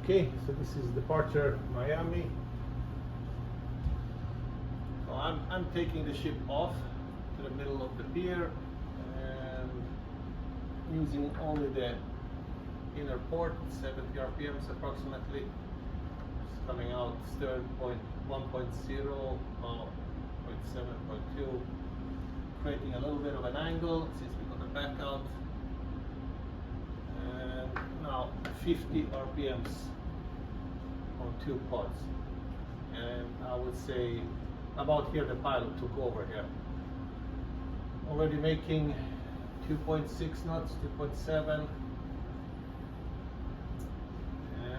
Okay, so this is departure Miami. So I'm taking the ship off to the middle of the pier and using only the inner port, 70 RPMs approximately. It's coming out stern point 1.0, 0.7, 0.2, creating a little bit of an angle since we got the back out. And now 50 RPMs on 2 pods. And I would say about here the pilot took over here. Already making 2.6 knots, 2.7.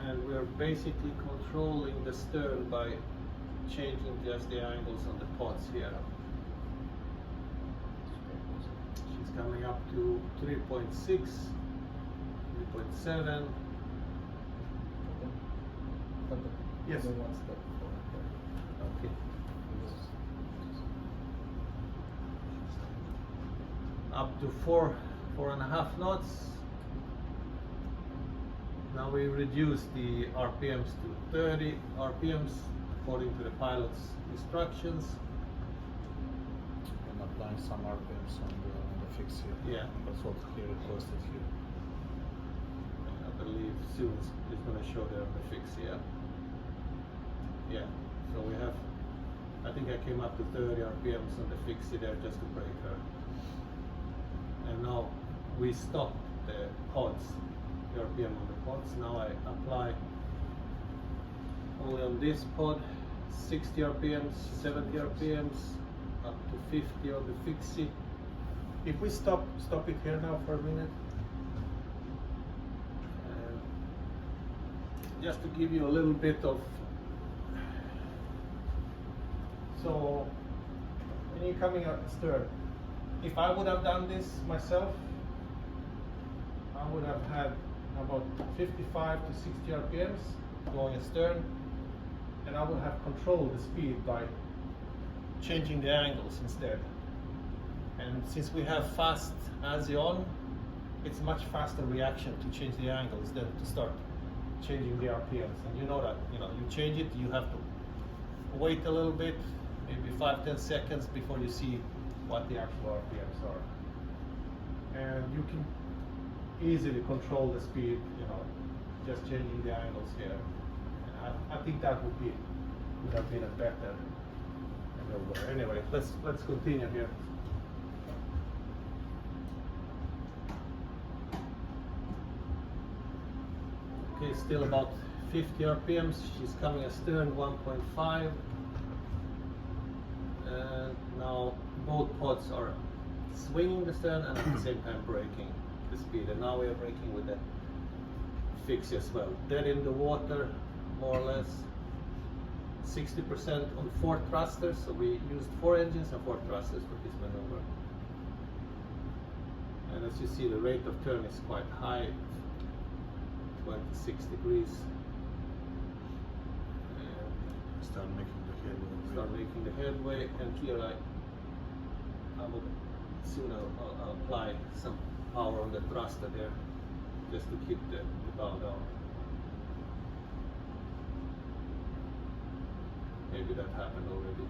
And we're basically controlling the stern by changing just the angles on the pods here. She's coming up to 3.6, 3.7. Yes. Okay. Up to 4.5 knots. Now we reduce the RPMs to 30 RPMs according to the pilot's instructions. And applying some RPMs on the fix here. Yeah. That's what he requested here. I believe soon it's going to show there on the fix here. Yeah, so we have, I think I came up to 30 RPMs on the fixie there just to break her. And now we stop the pods, the RPM on the pods. Now I apply only on this pod 60 RPMs, 70 RPMs, up to 50 on the fixie. If we stop it here now for a minute. Just to give you a little bit of, so when you're coming up stern, if I would have done this myself, I would have had about 55 to 60 RPMs going astern, and I would have controlled the speed by changing the angles instead. And since we have fast ASI on, it's much faster reaction to change the angles than to start changing the RPMs. And you know that, you change it, you have to wait a little bit, maybe 5-10 seconds before you see what the actual RPMs are. And you can easily control the speed, just changing the angles here. And I think that would have been a better maneuver. Anyway, let's continue here. Okay, still about 50 RPMs. She's coming astern 1.5. And now both pods are swinging the stern and at the same time braking the speed. And now we are braking with the fix as well. Dead in the water, more or less. 60% on 4 thrusters. So we used 4 engines and 4 thrusters for this maneuver. And as you see, the rate of turn is quite high. 26 degrees. And Start making the headway. And here I would soon I'll apply some power on the thruster there, just to keep the bow down. Maybe that happened already.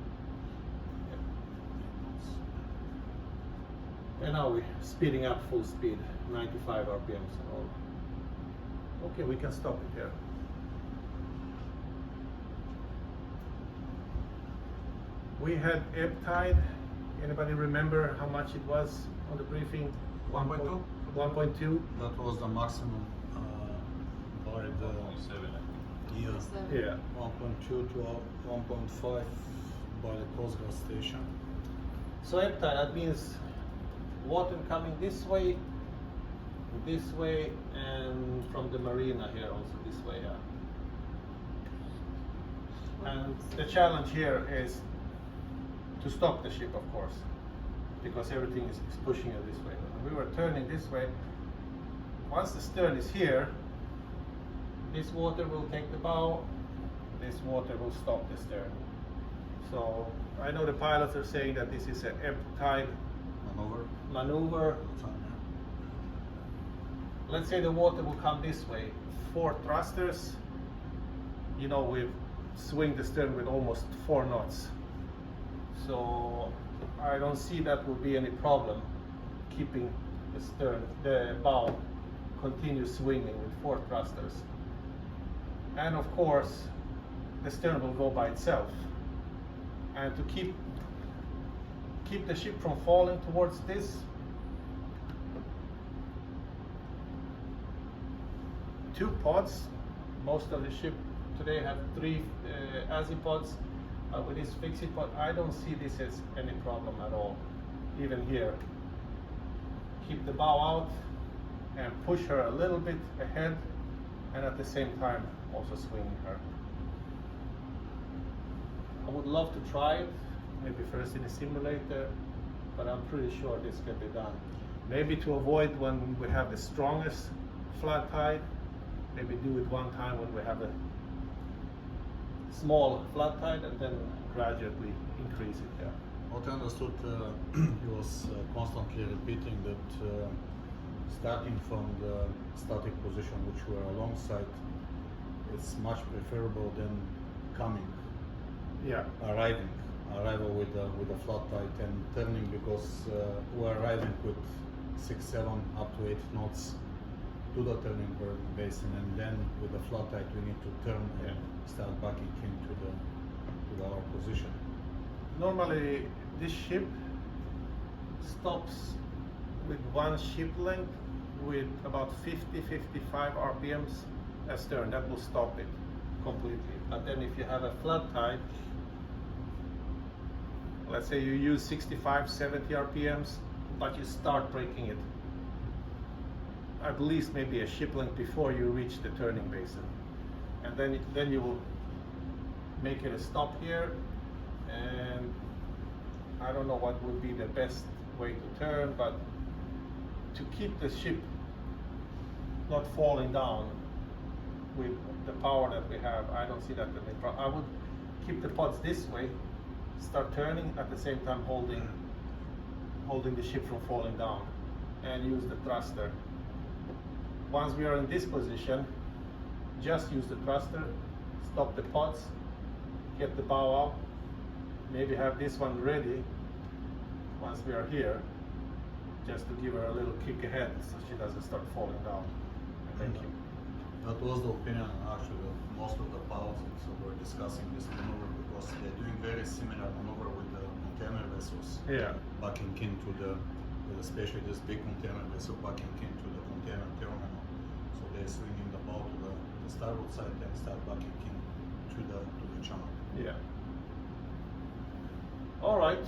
Yeah. And now we're speeding up full speed, 95 RPMs and all. Okay, we can stop it here. We had ebb tide. Anybody remember how much it was on the briefing? 1.2? 1.2? That was the maximum by the 1.7. Yeah. 1.2 to 1.5 by the Coast Guard station. So ebb tide, that means water coming this way, and from the marina here also this way. Yeah. And the challenge here is to stop the ship, of course, because everything is pushing it this way. When we were turning this way, once the stern is here, this water will take the bow, this water will stop the stern. So I know the pilots are saying that this is an ebb tide maneuver. Let's say the water will come this way, 4 thrusters, you know, we've swing the stern with almost 4 knots. So I don't see that will be any problem keeping the stern, the bow continue swinging with 4 thrusters. And of course, the stern will go by itself. And to keep the ship from falling towards this, 2 pods. Most of the ship today have 3 azipods. With this fixed pod, I don't see this as any problem at all. Even here, keep the bow out and push her a little bit ahead, and at the same time also swinging her. I would love to try it, maybe first in a simulator, but I'm pretty sure this can be done. Maybe to avoid when we have the strongest flat tide, maybe do it one time when we have a small flat tide and then gradually increase it. Yeah. What I understood, he was constantly repeating that starting from the static position, which were alongside, it's much preferable than coming, Yeah. arrival with a flat tide and turning, because we're arriving with 6, 7, up to 8 knots to the turning basin, and then with the flat tide we need to turn and start backing into our position. Normally, this ship stops with 1 ship length with about 50-55 RPMs astern. That will stop it completely. But then if you have a flat tide, let's say you use 65-70 RPMs, but you start braking it at least maybe a ship length before you reach the turning basin, and then you will make it a stop here, and I don't know what would be the best way to turn, but to keep the ship not falling down with the power that we have, I don't see that as a problem. I would keep the pods this way, start turning at the same time holding the ship from falling down, and use the thruster. Once we are in this position, just use the thruster, stop the pods, get the bow out, maybe have this one ready once we are here, just to give her a little kick ahead so she doesn't start falling down. Thank you. That was the opinion actually of most of the pilots who were discussing this maneuver, because they're doing very similar maneuver with the container vessels. Yeah. Backing into especially this big container vessel backing into the container terminal. So they're swinging the bow to the starboard side and start backing into the channel. Yeah. All right.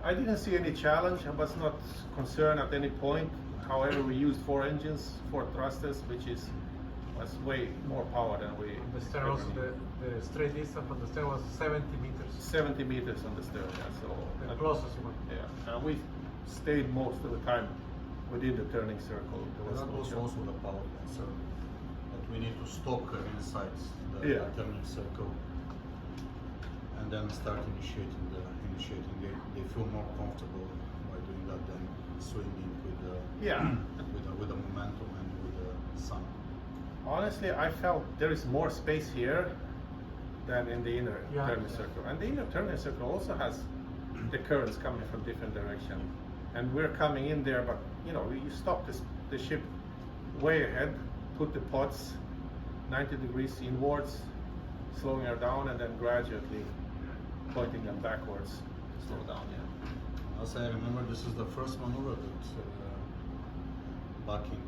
I didn't see any challenge. I was not concerned at any point. However, we used 4 engines, 4 thrusters, which was way more power than we. The stern was the straight distance from the stern was 70 meters. 70 meters on the stern. Yeah. So The closest one. yeah, and we stayed most of the time within the turning circle. There was That no was jump. also the power concern, that we need to stop her inside the Yeah. turning circle and then start initiating. They feel more comfortable by doing that than swinging with Yeah. with the momentum and with the sun. Honestly, I felt there is more space here than in the inner Yeah. turning circle. And the inner turning circle also has the currents coming from different direction. And we're coming in there, but you know, you stop the ship way ahead, put the pods 90 degrees inwards, slowing her down, and then gradually pointing them backwards to slow down. Yeah. As I remember, this is the first maneuver that backing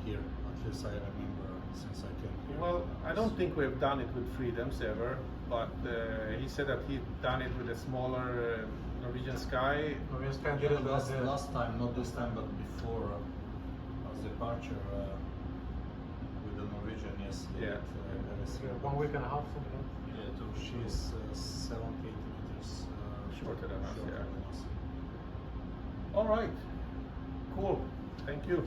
here. At least I remember since I came here. Well, I don't think we've done it with Freedoms ever, but he said that he'd done it with a smaller Norwegian Sky. We spent Yeah, it last time, not this time, but before as departure with the Norwegian, yes. they Yeah. did, very similar. 1 week and a half, something like that. Yeah, she's 70 meters Shorter than us, shorter yeah. than us. All right, cool. Thank you.